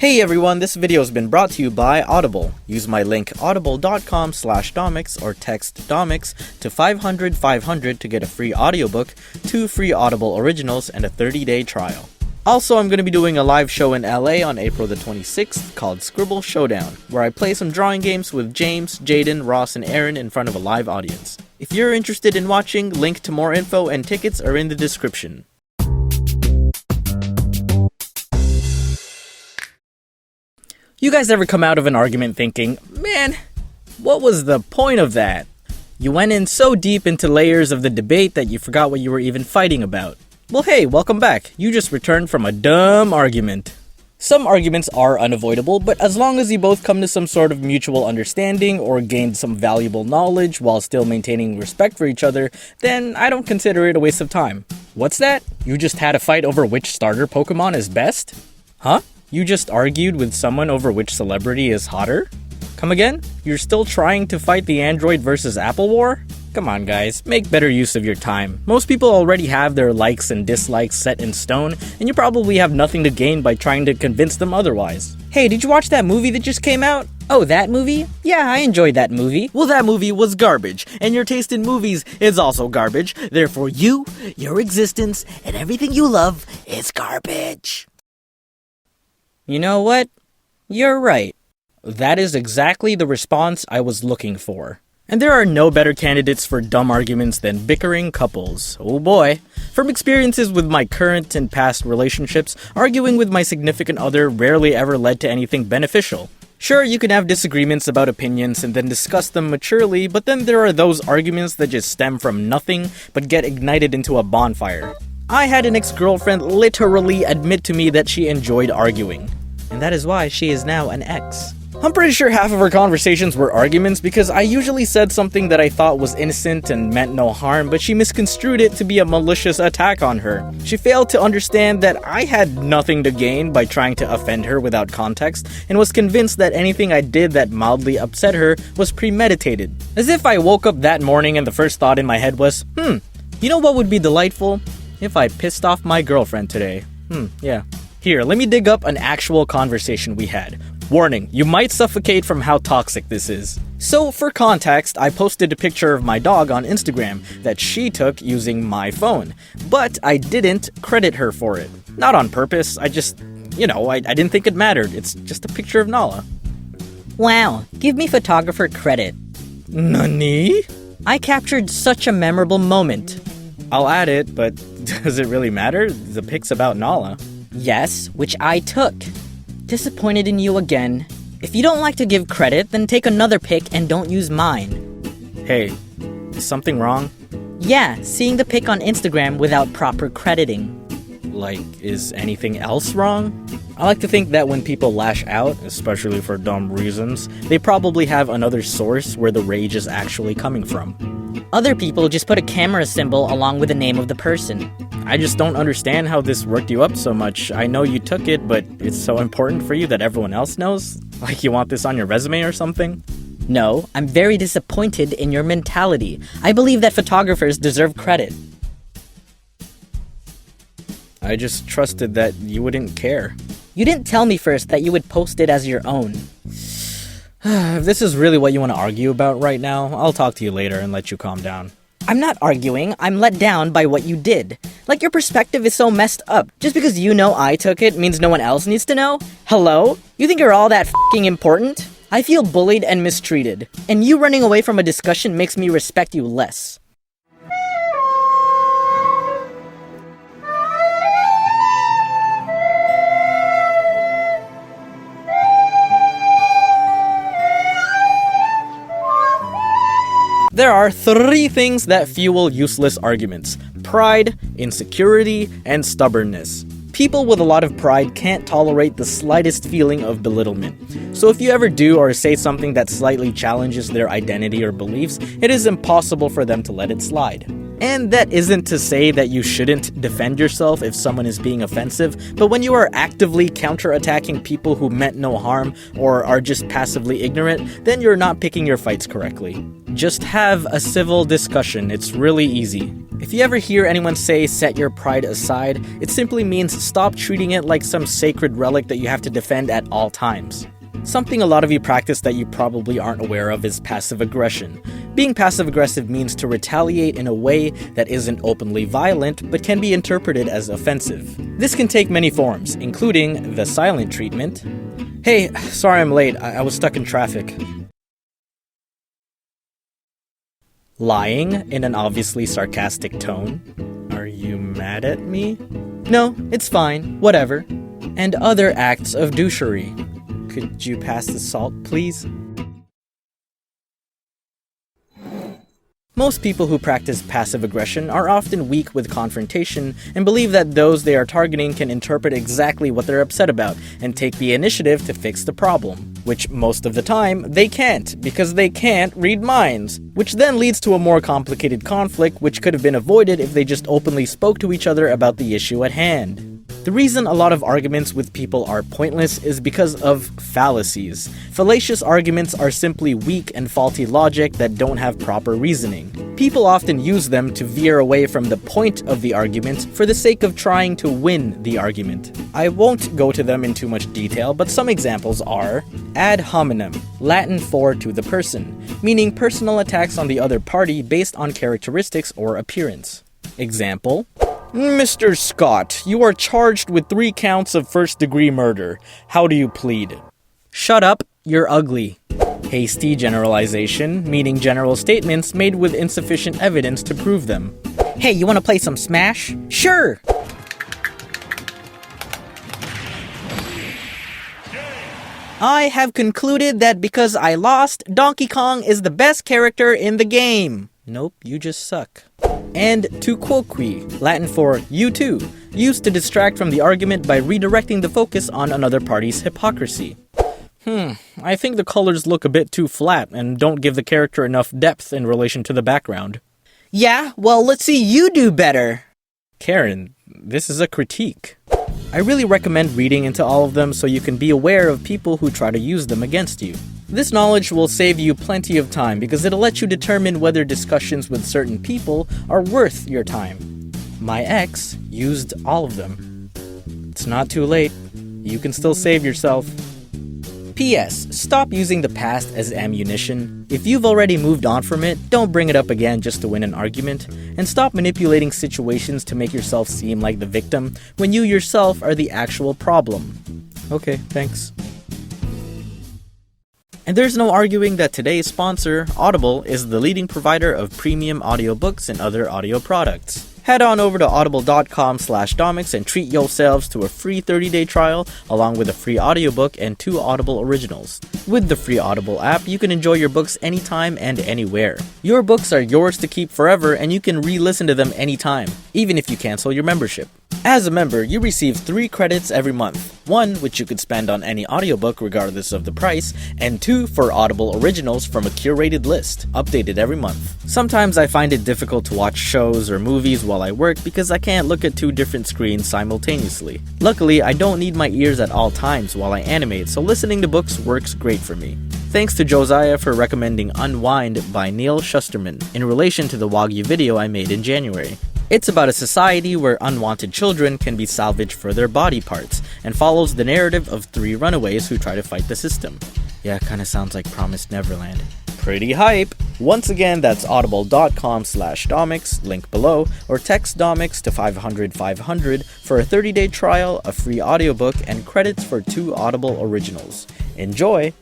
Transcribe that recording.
Hey everyone, this video has been brought to you by Audible. Use my link audible.com/domics or text domics to 500 to get a free audiobook, 2 free Audible originals, and a 30-day trial. Also, I'm going to be doing a live show in LA on April the 26th called Scribble Showdown, where I play some drawing games with James, Jaden, Ross, and Aaron in front of a live audience. If you're interested in watching, link to more info and tickets are in the description. You guys ever come out of an argument thinking, man, what was the point of that? You went in so deep into layers of the debate that you forgot what you were even fighting about. Well, hey, welcome back. You just returned from a dumb argument. Some arguments are unavoidable, but as long as you both come to some sort of mutual understanding or gain some valuable knowledge while still maintaining respect for each other, then I don't consider it a waste of time. What's that? You just had a fight over which starter Pokemon is best? Huh? You just argued with someone over which celebrity is hotter? Come again? You're still trying to fight the Android versus Apple war? Come on guys, make better use of your time. Most people already have their likes and dislikes set in stone, and you probably have nothing to gain by trying to convince them otherwise. Hey, did you watch that movie that just came out? Oh, that movie? Yeah, I enjoyed that movie. Well, that movie was garbage, and your taste in movies is also garbage. Therefore you, your existence, and everything you love is garbage. You know what? You're right. That is exactly the response I was looking for. And there are no better candidates for dumb arguments than bickering couples. Oh boy. From experiences with my current and past relationships, arguing with my significant other rarely ever led to anything beneficial. Sure, you can have disagreements about opinions and then discuss them maturely, but then there are those arguments that just stem from nothing but get ignited into a bonfire. I had an ex-girlfriend literally admit to me that she enjoyed arguing. And that is why she is now an ex. I'm pretty sure half of our conversations were arguments because I usually said something that I thought was innocent and meant no harm, but she misconstrued it to be a malicious attack on her. She failed to understand that I had nothing to gain by trying to offend her without context, and was convinced that anything I did that mildly upset her was premeditated. As if I woke up that morning and the first thought in my head was, you know what would be delightful? If I pissed off my girlfriend today. Yeah. Here, let me dig up an actual conversation we had. Warning, you might suffocate from how toxic this is. So, for context, I posted a picture of my dog on Instagram that she took using my phone. But I didn't credit her for it. Not on purpose, I just, I didn't think it mattered. It's just a picture of Nala. Wow, give me photographer credit. Nani? I captured such a memorable moment. I'll add it, but does it really matter? The pic's about Nala. Yes, which I took. Disappointed in you again. If you don't like to give credit, then take another pic and don't use mine. Hey, is something wrong? Yeah, seeing the pic on Instagram without proper crediting. Like, is anything else wrong? I like to think that when people lash out, especially for dumb reasons, they probably have another source where the rage is actually coming from. Other people just put a camera symbol along with the name of the person. I just don't understand how this worked you up so much. I know you took it, but it's so important for you that everyone else knows? Like you want this on your resume or something? No, I'm very disappointed in your mentality. I believe that photographers deserve credit. I just trusted that you wouldn't care. You didn't tell me first that you would post it as your own. If this is really what you want to argue about right now, I'll talk to you later and let you calm down. I'm not arguing, I'm let down by what you did. Like your perspective is so messed up. Just because you know I took it means no one else needs to know? Hello? You think you're all that f***ing important? I feel bullied and mistreated. And you running away from a discussion makes me respect you less. There are 3 things that fuel useless arguments: pride, insecurity, and stubbornness. People with a lot of pride can't tolerate the slightest feeling of belittlement. So if you ever do or say something that slightly challenges their identity or beliefs, it is impossible for them to let it slide. And that isn't to say that you shouldn't defend yourself if someone is being offensive, but when you are actively counterattacking people who meant no harm or are just passively ignorant, then you're not picking your fights correctly. Just have a civil discussion, it's really easy. If you ever hear anyone say set your pride aside, it simply means stop treating it like some sacred relic that you have to defend at all times. Something a lot of you practice that you probably aren't aware of is passive aggression. Being passive aggressive means to retaliate in a way that isn't openly violent but can be interpreted as offensive. This can take many forms, including the silent treatment. Hey, sorry I'm late, I was stuck in traffic. Lying in an obviously sarcastic tone. Are you mad at me? No, it's fine, whatever. And other acts of douchery. Could you pass the salt, please? Most people who practice passive aggression are often weak with confrontation and believe that those they are targeting can interpret exactly what they're upset about and take the initiative to fix the problem. Which most of the time, they can't, because they can't read minds. Which then leads to a more complicated conflict which could have been avoided if they just openly spoke to each other about the issue at hand. The reason a lot of arguments with people are pointless is because of fallacies. Fallacious arguments are simply weak and faulty logic that don't have proper reasoning. People often use them to veer away from the point of the argument for the sake of trying to win the argument. I won't go to them in too much detail, but some examples are ad hominem, Latin for to the person, meaning personal attacks on the other party based on characteristics or appearance. Example: Mr. Scott, you are charged with 3 counts of first-degree murder. How do you plead? Shut up, you're ugly. Hasty generalization, meaning general statements made with insufficient evidence to prove them. Hey, you wanna play some Smash? Sure! I have concluded that because I lost, Donkey Kong is the best character in the game. Nope, you just suck. And tu quoque, Latin for you too, used to distract from the argument by redirecting the focus on another party's hypocrisy. I think the colors look a bit too flat and don't give the character enough depth in relation to the background. Yeah, well, let's see you do better. Karen, this is a critique. I really recommend reading into all of them so you can be aware of people who try to use them against you. This knowledge will save you plenty of time because it'll let you determine whether discussions with certain people are worth your time. My ex used all of them. It's not too late. You can still save yourself. P.S. Stop using the past as ammunition. If you've already moved on from it, don't bring it up again just to win an argument. And stop manipulating situations to make yourself seem like the victim when you yourself are the actual problem. Okay, thanks. And there's no arguing that today's sponsor, Audible, is the leading provider of premium audiobooks and other audio products. Head on over to audible.com/Domics and treat yourselves to a free 30-day trial along with a free audiobook and 2 Audible originals. With the free Audible app, you can enjoy your books anytime and anywhere. Your books are yours to keep forever and you can re-listen to them anytime, even if you cancel your membership. As a member, you receive 3 credits every month. 1, which you could spend on any audiobook regardless of the price, and 2 for Audible originals from a curated list, updated every month. Sometimes I find it difficult to watch shows or movies while I work because I can't look at 2 different screens simultaneously. Luckily, I don't need my ears at all times while I animate, so listening to books works great for me. Thanks to Josiah for recommending Unwind by Neil Shusterman in relation to the Wagyu video I made in January. It's about a society where unwanted children can be salvaged for their body parts, and follows the narrative of 3 runaways who try to fight the system. Yeah, kinda sounds like Promised Neverland. Pretty hype! Once again, that's audible.com/Domics, link below, or text Domics to 500-500 for a 30-day trial, a free audiobook, and credits for 2 Audible originals. Enjoy!